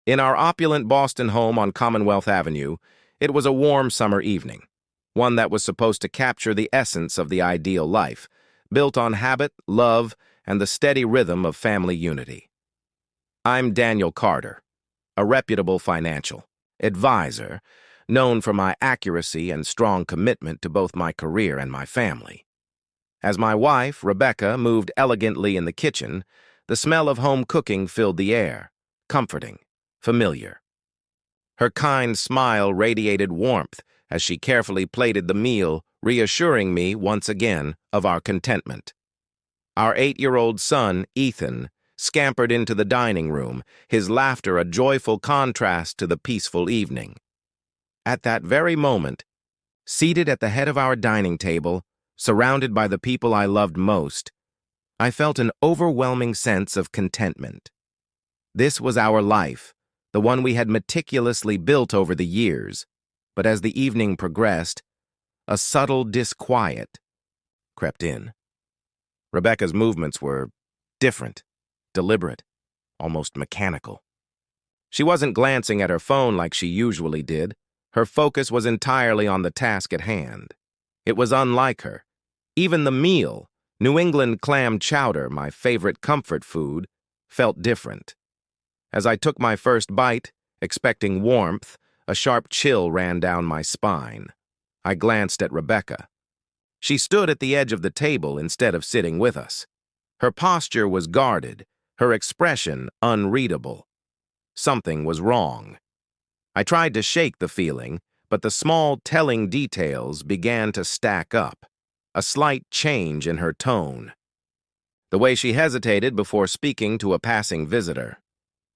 In our opulent Boston home on Commonwealth Avenue, it was a warm summer evening, one that was supposed to capture the essence of the ideal life, built on habit, love, and the steady rhythm of family unity. I'm Daniel Carter, a reputable financial advisor, known for my accuracy and strong commitment to both my career and my family. As my wife, Rebecca, moved elegantly in the kitchen, the smell of home cooking filled the air, comforting, familiar. Her kind smile radiated warmth as she carefully plated the meal, reassuring me once again of our contentment. Our 8-year-old son, Ethan, scampered into the dining room, his laughter a joyful contrast to the peaceful evening. At that very moment, seated at the head of our dining table, surrounded by the people I loved most, I felt an overwhelming sense of contentment. This was our life, the one we had meticulously built over the years, but as the evening progressed, a subtle disquiet crept in. Rebecca's movements were different, deliberate, almost mechanical. She wasn't glancing at her phone like she usually did. Her focus was entirely on the task at hand. It was unlike her. Even the meal, New England clam chowder, my favorite comfort food, felt different. As I took my first bite, expecting warmth, a sharp chill ran down my spine. I glanced at Rebecca. She stood at the edge of the table instead of sitting with us. Her posture was guarded, her expression unreadable. Something was wrong. I tried to shake the feeling, but the small telling details began to stack up. A slight change in her tone. The way she hesitated before speaking to a passing visitor.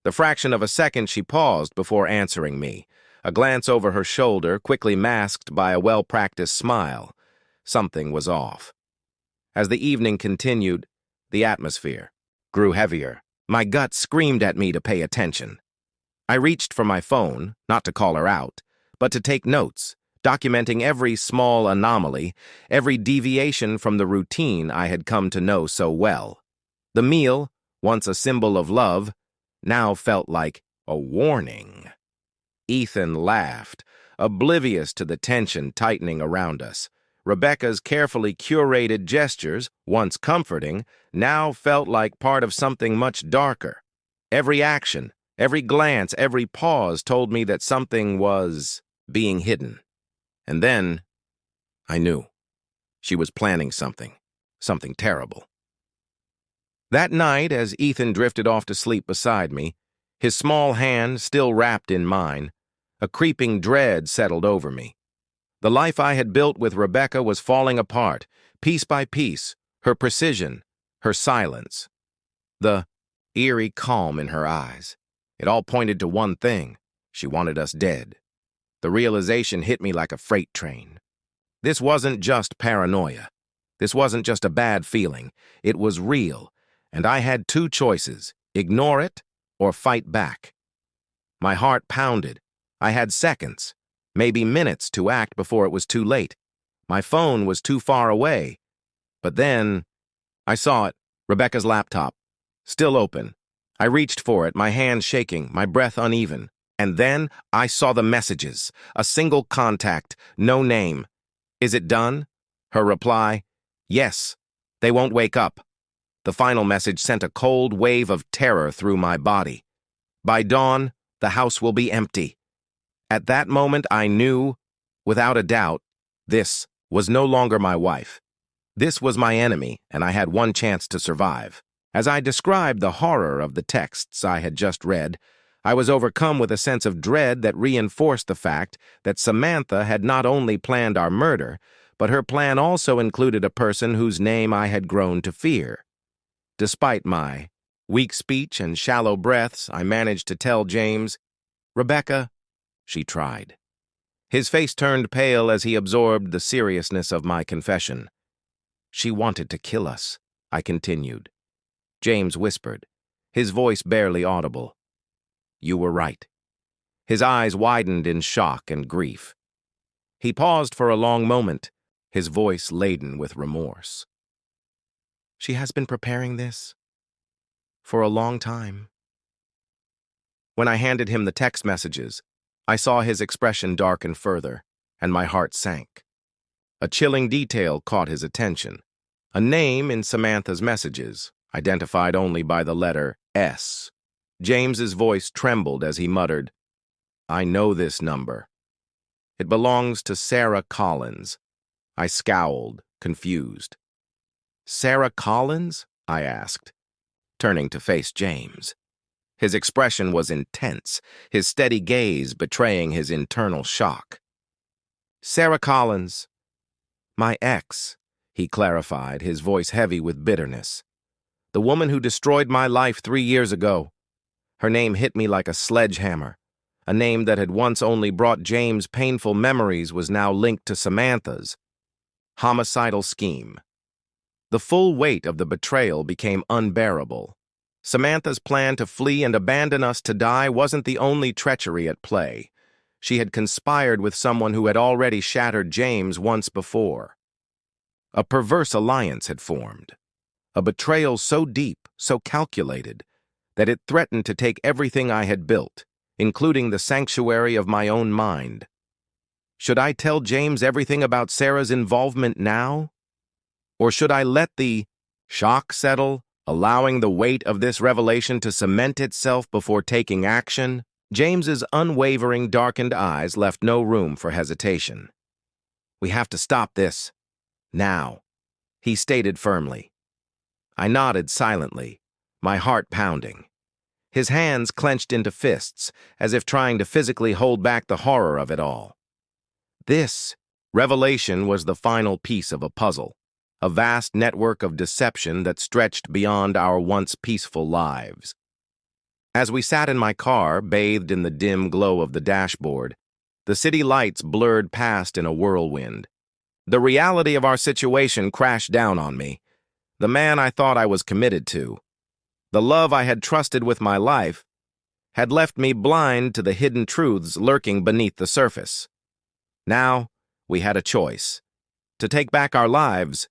The fraction of a second she paused before answering me, a glance over her shoulder quickly masked by a well-practiced smile. Something was off. As the evening continued, the atmosphere grew heavier. My gut screamed at me to pay attention. I reached for my phone, not to call her out, but to take notes, documenting every small anomaly, every deviation from the routine I had come to know so well. The meal, once a symbol of love, now felt like a warning. Ethan laughed, oblivious to the tension tightening around us. Rebecca's carefully curated gestures, once comforting, now felt like part of something much darker. Every action, every glance, every pause told me that something was being hidden. And then, I knew. She was planning something terrible. That night, as Ethan drifted off to sleep beside me, his small hand still wrapped in mine, a creeping dread settled over me. The life I had built with Rebecca was falling apart, piece by piece, her precision, her silence. The eerie calm in her eyes. It all pointed to one thing: she wanted us dead. The realization hit me like a freight train. This wasn't just paranoia. This wasn't just a bad feeling. It was real, and I had two choices: ignore it or fight back. My heart pounded. I had seconds, maybe minutes to act before it was too late. My phone was too far away. But then, I saw it, Rebecca's laptop, still open. I reached for it, my hand shaking, my breath uneven. And then I saw the messages, a single contact, no name. "Is it done?" Her reply, "Yes. They won't wake up." The final message sent a cold wave of terror through my body. "By dawn, the house will be empty." At that moment, I knew, without a doubt, this was no longer my wife. This was my enemy, and I had one chance to survive. As I described the horror of the texts I had just read, I was overcome with a sense of dread that reinforced the fact that Samantha had not only planned our murder, but her plan also included a person whose name I had grown to fear. Despite my weak speech and shallow breaths, I managed to tell James, "Rebecca," she tried. His face turned pale as he absorbed the seriousness of my confession. "She wanted to kill us," I continued. James whispered, his voice barely audible. "You were right." His eyes widened in shock and grief. He paused for a long moment, his voice laden with remorse. "She has been preparing this for a long time." When I handed him the text messages, I saw his expression darken further, and my heart sank. A chilling detail caught his attention. A name in Samantha's messages, identified only by the letter S. James's voice trembled as he muttered, "I know this number. It belongs to Sarah Collins." I scowled, confused. "Sarah Collins?" I asked, turning to face James. His expression was intense, his steady gaze betraying his internal shock. "Sarah Collins, my ex," he clarified, his voice heavy with bitterness. "The woman who destroyed my life 3 years ago. Her name hit me like a sledgehammer. A name that had once only brought James painful memories was now linked to Samantha's homicidal scheme." The full weight of the betrayal became unbearable. Samantha's plan to flee and abandon us to die wasn't the only treachery at play. She had conspired with someone who had already shattered James once before. A perverse alliance had formed. A betrayal so deep, so calculated, that it threatened to take everything I had built, including the sanctuary of my own mind. Should I tell James everything about Sarah's involvement now? Or should I let the shock settle, allowing the weight of this revelation to cement itself before taking action? James's unwavering, darkened eyes left no room for hesitation. "We have to stop this. Now," he stated firmly. I nodded silently, my heart pounding. His hands clenched into fists, as if trying to physically hold back the horror of it all. This revelation was the final piece of a puzzle, a vast network of deception that stretched beyond our once peaceful lives. As we sat in my car, bathed in the dim glow of the dashboard, the city lights blurred past in a whirlwind. The reality of our situation crashed down on me. The man I thought I was committed to, the love I had trusted with my life, had left me blind to the hidden truths lurking beneath the surface. Now, we had a choice. To take back our lives,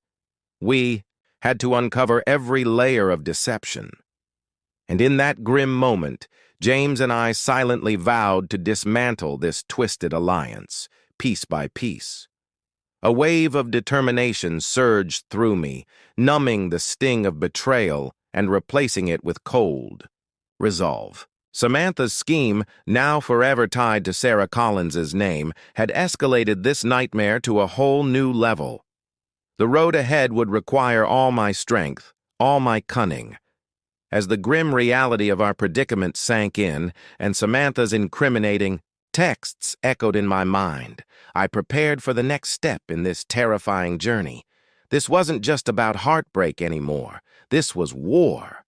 we had to uncover every layer of deception. And in that grim moment, James and I silently vowed to dismantle this twisted alliance, piece by piece. A wave of determination surged through me, numbing the sting of betrayal and replacing it with cold resolve. Samantha's scheme, now forever tied to Sarah Collins's name, had escalated this nightmare to a whole new level. The road ahead would require all my strength, all my cunning. As the grim reality of our predicament sank in, and Samantha's incriminating texts echoed in my mind, I prepared for the next step in this terrifying journey. This wasn't just about heartbreak anymore. This was war.